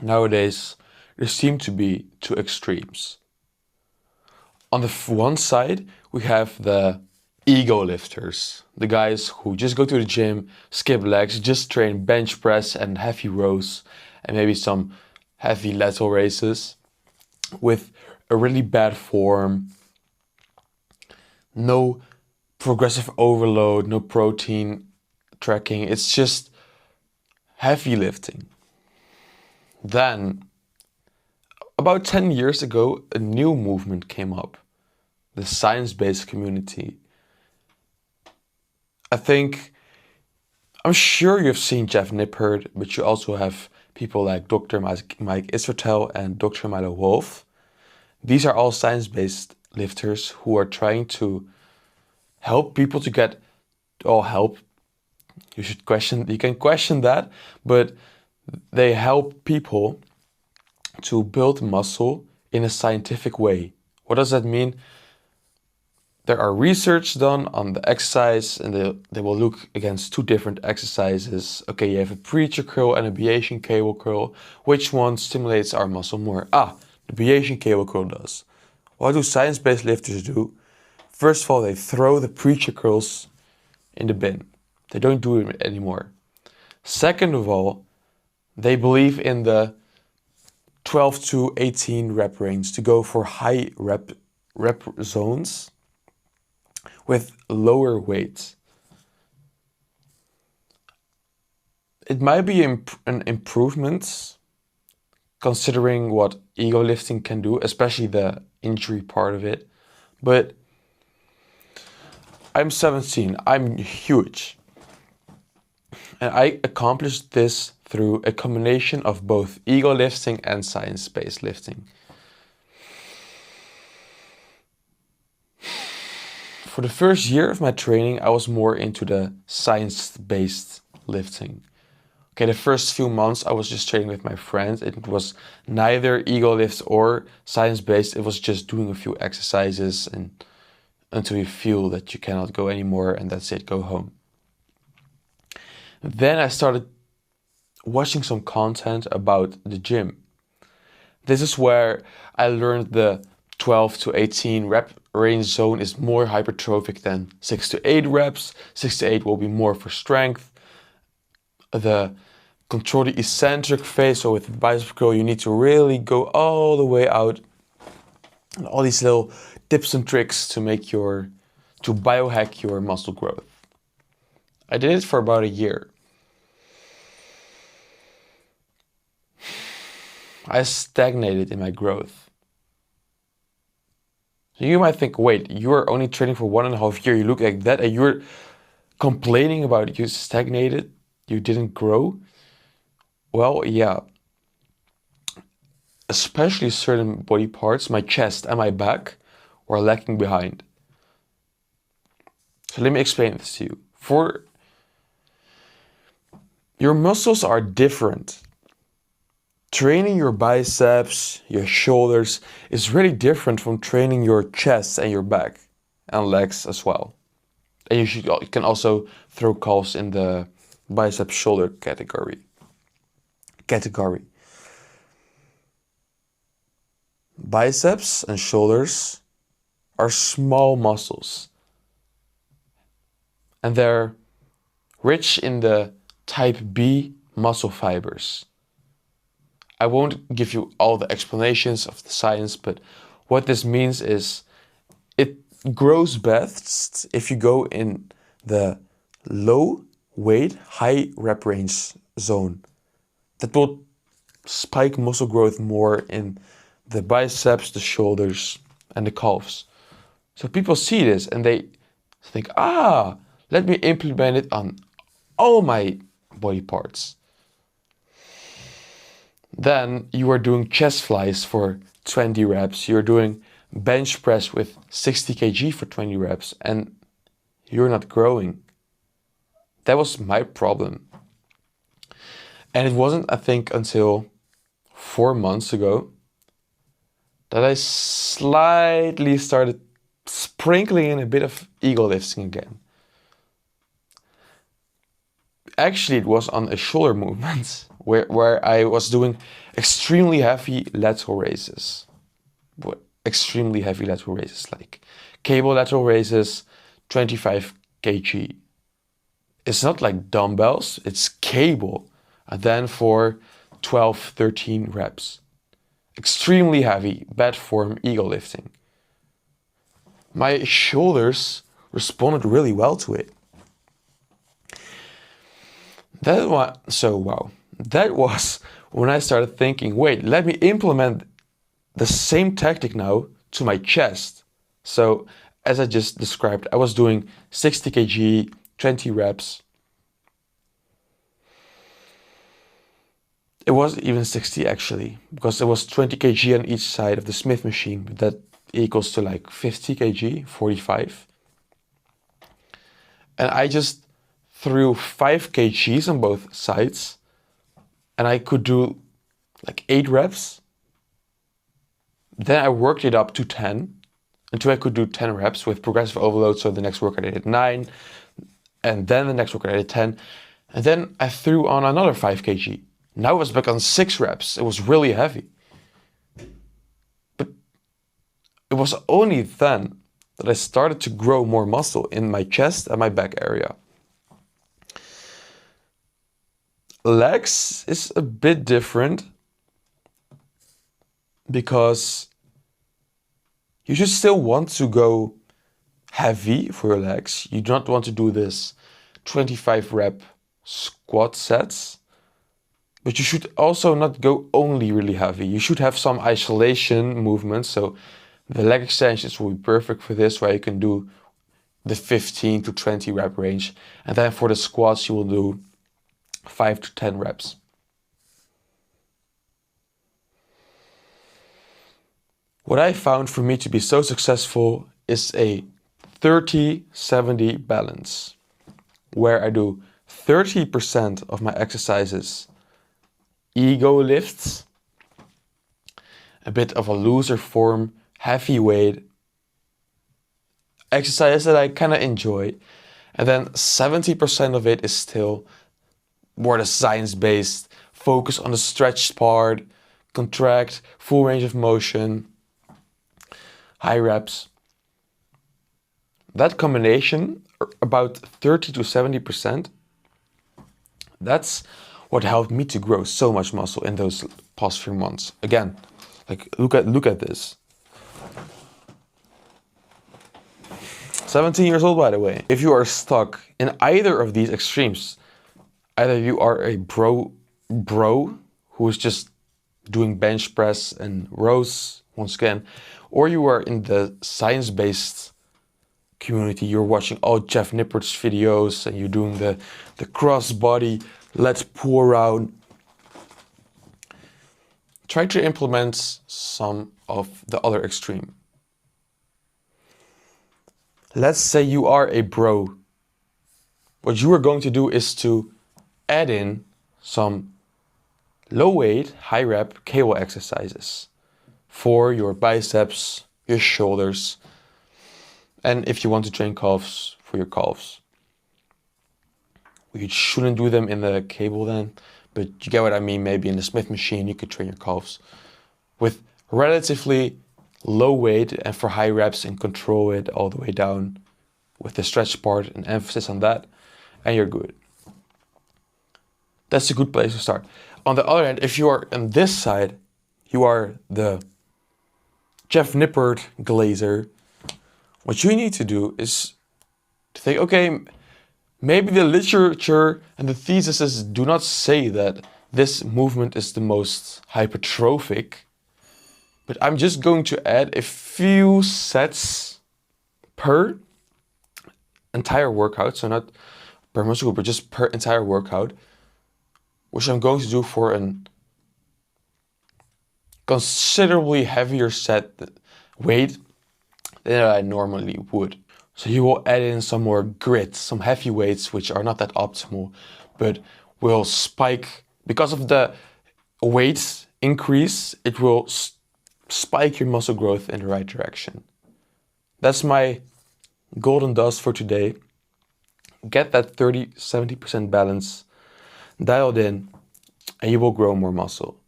nowadays there seem to be two extremes. On the one side, we have the ego lifters, the guys who just go to the gym, skip legs, just train bench press and heavy rows, and maybe some heavy lateral raises with a really bad form, no progressive overload, no protein tracking. It's just heavy lifting. Then, about 10 years ago, a new movement came up, the science-based community. I'm sure you've seen Jeff Nippard, but you also have people like Dr. Mike Israetel and Dr. Milo Wolf. These are all science-based lifters who are trying to help people to get, help. You can question that, but they help people to build muscle in a scientific way. What does that mean? There are research done on the exercise, and they will look against two different exercises. Okay, you have a preacher curl and a Bayesian cable curl. Which one stimulates our muscle more? The Bayesian cable curl does. What do science-based lifters do? First of all, they throw the preacher curls in the bin. They don't do it anymore. Second of all, they believe in the 12 to 18 rep range to go for high rep zones with lower weights. It might be an improvement considering what ego lifting can do, especially the injury part of it. But I'm 17, I'm huge. And I accomplished this through a combination of both ego lifting and science-based lifting. For the first year of my training, I was more into the science-based lifting. Okay, the first few months I was just training with my friends. It was neither ego lift or science-based. It was just doing a few exercises and until you feel that you cannot go anymore and that's it, go home. Then I started watching some content about the gym. This is where I learned the 12 to 18 rep range zone is more hypertrophic than 6 to 8 reps. 6 to 8 will be more for strength. The control the eccentric phase, so with the bicep curl you need to really go all the way out. And all these little tips and tricks to biohack your muscle growth. I did it for about a year. I stagnated in my growth. So you might think, wait, you are only training for 1.5 years, you look like that, and you're complaining about you stagnated, you didn't grow? Well, yeah. Especially certain body parts, my chest and my back, were lacking behind. So let me explain this to you. Your muscles are different. Training your biceps, your shoulders is really different from training your chest and your back and legs as well. And you can also throw calves in the bicep shoulder category. Biceps and shoulders are small muscles, and they're rich in the type B muscle fibers. I won't give you all the explanations of the science, but what this means is it grows best if you go in the low weight, high rep range zone. That will spike muscle growth more in the biceps, the shoulders, and the calves. So people see this and they think, let me implement it on all my body parts. Then you are doing chest flies for 20 reps. You're doing bench press with 60 kg for 20 reps and you're not growing. That was my problem. And it wasn't, I think, until 4 months ago that I slightly started sprinkling in a bit of ego lifting again. Actually, it was on a shoulder movement. where I was doing extremely heavy lateral raises. Extremely heavy lateral raises, like cable lateral raises, 25 kg. It's not like dumbbells, it's cable. And then for 12, 13 reps. Extremely heavy, bad form ego lifting. My shoulders responded really well to it. That was when I started thinking, wait, let me implement the same tactic now to my chest. So as I just described, I was doing 60 kg, 20 reps. It wasn't even 60 actually, because it was 20 kg on each side of the Smith machine. That equals to like 50 kg, 45. And I just threw 5 kgs on both sides, and I could do like 8 reps. Then I worked it up to 10 until I could do 10 reps with progressive overload. So the next workout I did 9, and then the next workout I did 10, and then I threw on another 5 kg. Now it was back on 6 reps. It was really heavy. But it was only then that I started to grow more muscle in my chest and my back area. Legs is a bit different because you should still want to go heavy for your legs. You do not want to do this 25 rep squat sets, but you should also not go only really heavy. You should have some isolation movements. So the leg extensions will be perfect for this, where you can do the 15 to 20 rep range. And then for the squats, you will do 5 to 10 reps. What I found for me to be so successful is a 30-70 balance, where I do 30% of my exercises ego lifts, a bit of a looser form, heavy weight exercise that I kind of enjoy, and then 70% of it is still more the science-based, focus on the stretch part, contract, full range of motion, high reps. That combination, about 30 to 70%, that's what helped me to grow so much muscle in those past few months. Again, like look at this. 17 years old, by the way. If you are stuck in either of these extremes, either you are a bro who is just doing bench press and rows once again, or you are in the science-based community, you're watching all Jeff Nippard's videos and you're doing the cross body, let's pull around. Try to implement some of the other extreme. Let's say you are a bro. What you are going to do is to add in some low weight, high rep cable exercises for your biceps, your shoulders, and if you want to train calves, for your calves. You shouldn't do them in the cable then, but you get what I mean. Maybe in the Smith machine you could train your calves with relatively low weight and for high reps, and control it all the way down with the stretch part and emphasis on that, and you're good. That's a good place to start. On the other hand, if you are on this side, you are the Jeff Nippard glazer, what you need to do is to think, okay, maybe the literature and the theses do not say that this movement is the most hypertrophic, but I'm just going to add a few sets per entire workout, so not per muscle group, but just per entire workout, which I'm going to do for a considerably heavier set weight than I normally would. So you will add in some more grit, some heavy weights, which are not that optimal, but will spike, because of the weight increase, it will spike your muscle growth in the right direction. That's my golden dust for today. Get that 30-70% balance dialed in. and you will grow more muscle.